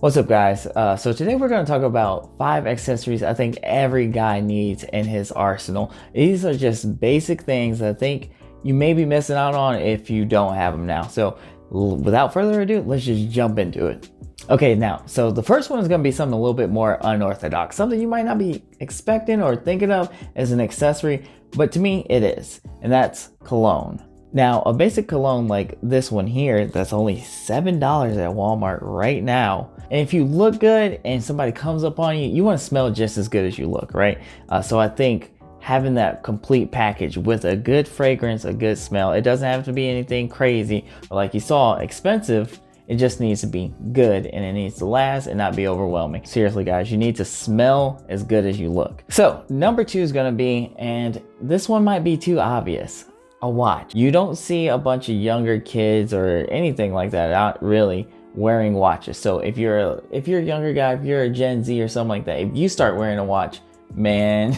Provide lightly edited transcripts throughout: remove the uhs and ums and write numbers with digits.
What's up, guys? So today we're going to talk about 5 accessories I think every guy needs in his arsenal. These are just basic things that I think you may be missing out on if you don't have them now. So without further ado, let's just jump into it. Okay, now, so the first one is going to be something a little bit more unorthodox, something you might not be expecting or thinking of as an accessory, but to me it is, and that's cologne. Now, a basic cologne like this one here, that's only $7 at Walmart right now. And if you look good and somebody comes up on you, you want to smell just as good as you look, right? So I think having that complete package with a good fragrance, a good smell, it doesn't have to be anything crazy or, like you saw, expensive. It just needs to be good, and it needs to last and not be overwhelming. Seriously, guys, you need to smell as good as you look. So number 2 is going to be, and this one might be too obvious, a watch. You don't see a bunch of younger kids or anything like that out really wearing watches. So if you're a younger guy, if you're a Gen Z or something like that, if you start wearing a watch, man,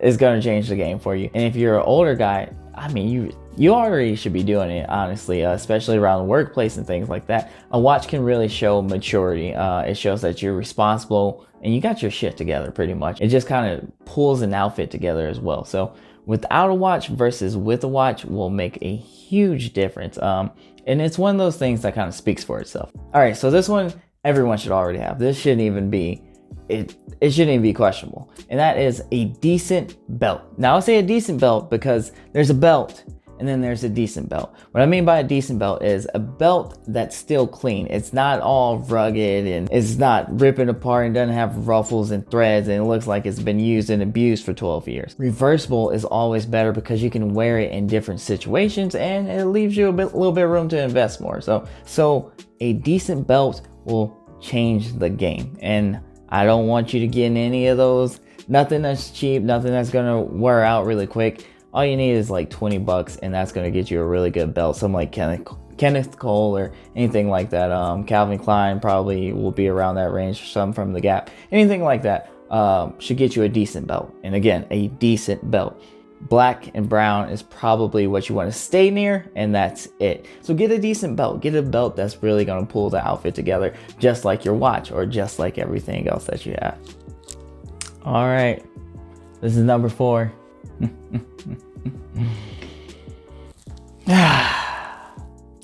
it's gonna change the game for you. And if you're an older guy, I mean, you already should be doing it, honestly, especially around the workplace and things like that. A watch can really show maturity. It shows that you're responsible and you got your shit together pretty much. It just kind of pulls an outfit together as well. So without a watch versus with a watch will make a huge difference. And it's one of those things that kind of speaks for itself. All right, so this one, everyone should already have. This shouldn't even be, it shouldn't even be questionable. And that is a decent belt. Now I'll say a decent belt because there's a belt and then there's a decent belt. What I mean by a decent belt is a belt that's still clean. It's not all rugged and it's not ripping apart and doesn't have ruffles and threads and it looks like it's been used and abused for 12 years. Reversible is always better because you can wear it in different situations and it leaves you a little bit of room to invest more. So a decent belt will change the game. And I don't want you to get in any of those. Nothing that's cheap, nothing that's gonna wear out really quick. All you need is like 20 bucks and that's going to get you a really good belt. Something like Kenneth Cole or anything like that. Calvin Klein probably will be around that range. Some from the Gap. Anything like that should get you a decent belt. And again, a decent belt. Black and brown is probably what you want to stay near, and that's it. So get a decent belt. Get a belt that's really going to pull the outfit together, just like your watch or just like everything else that you have. All right. This is number 4.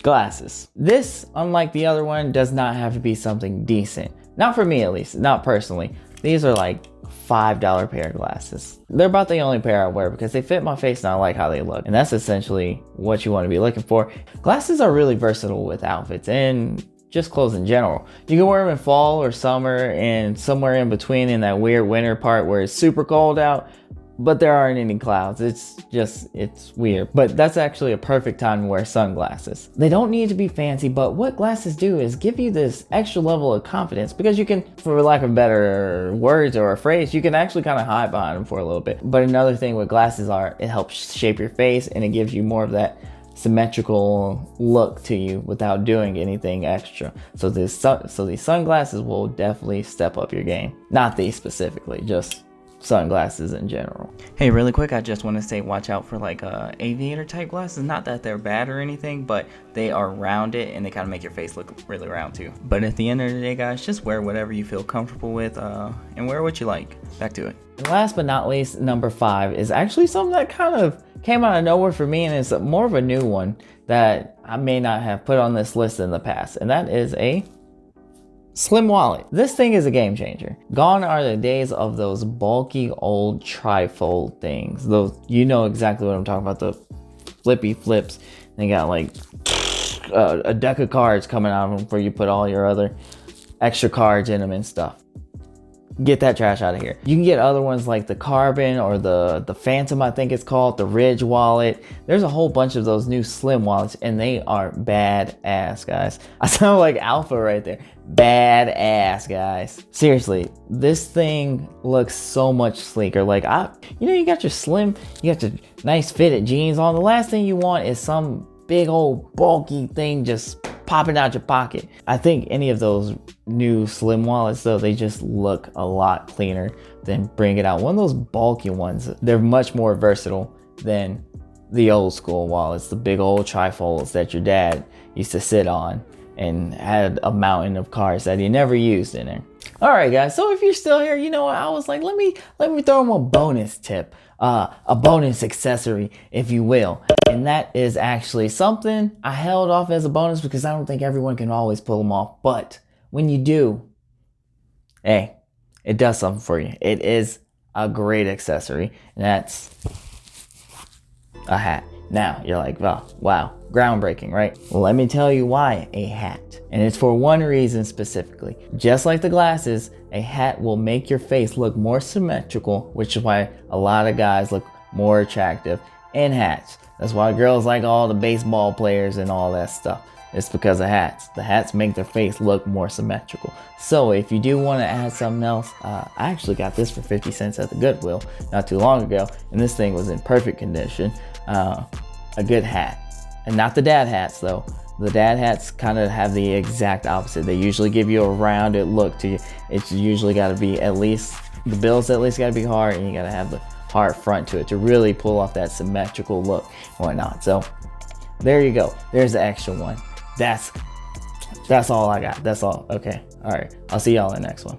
Glasses. This, unlike the other one, does not have to be something decent. Not for me, at least. Not personally. These are like $5 pair of glasses. They're about the only pair I wear because they fit my face and I like how they look. And that's essentially what you want to be looking for. Glasses are really versatile with outfits and just clothes in general. You can wear them in fall or summer and somewhere in between in that weird winter part where it's super cold out, but there aren't any clouds. It's weird. But that's actually a perfect time to wear sunglasses. They don't need to be fancy, but what glasses do is give you this extra level of confidence because you can, for lack of better words or a phrase, you can actually kind of hide behind them for a little bit. But another thing with glasses are, it helps shape your face and it gives you more of that symmetrical look to you without doing anything extra. So these sunglasses will definitely step up your game. Not these specifically, just sunglasses in general. Hey, really quick, I just want to say watch out for like aviator type glasses. Not that they're bad or anything, but they are rounded and they kind of make your face look really round too. But at the end of the day, guys, just wear whatever you feel comfortable with and wear what you like. Back to it. And last but not least, number 5 is actually something that kind of came out of nowhere for me, and it's more of a new one that I may not have put on this list in the past, and that is a slim wallet. This thing is a game changer. Gone are the days of those bulky old trifold things. Those, you know exactly what I'm talking about, the flippy flips. They got like a deck of cards coming out of them where you put all your other extra cards in them and stuff. Get that trash out of here. You can get other ones like the Carbon or the Phantom, I think it's called, the Ridge wallet. There's a whole bunch of those new slim wallets and they are badass, guys. I sound like alpha right there. Badass, guys. Seriously, this thing looks so much sleeker. Like, you got your slim, you got your nice fitted jeans on. The last thing you want is some big old bulky thing just popping out your pocket. I think any of those new slim wallets though, they just look a lot cleaner than bring it out. One of those bulky ones, they're much more versatile than the old school wallets, the big old trifolds that your dad used to sit on. and had a mountain of cards that he never used in there. All right, guys. So if you're still here, you know what? I was like, let me throw him a bonus tip, a bonus accessory, if you will. And that is actually something I held off as a bonus because I don't think everyone can always pull them off. But when you do, hey, it does something for you. It is a great accessory, and that's a hat. Now you're like, oh, wow, groundbreaking, right? Well, let me tell you why a hat. And it's for one reason specifically. Just like the glasses, a hat will make your face look more symmetrical, which is why a lot of guys look more attractive in hats. That's why girls like all the baseball players and all that stuff. It's because of hats. The hats make their face look more symmetrical. So if you do want to add something else, I actually got this for 50 cents at the Goodwill not too long ago, and this thing was in perfect condition. A good hat. And not the dad hats though. The dad hats kind of have the exact opposite. They usually give you a rounded look to you. It's usually got to be at least, the bill's at least got to be hard, and you got to have the hard front to it to really pull off that symmetrical look and whatnot. So there you go. There's the extra one. That's all I got. That's all. Okay. All right. I'll see y'all in the next one.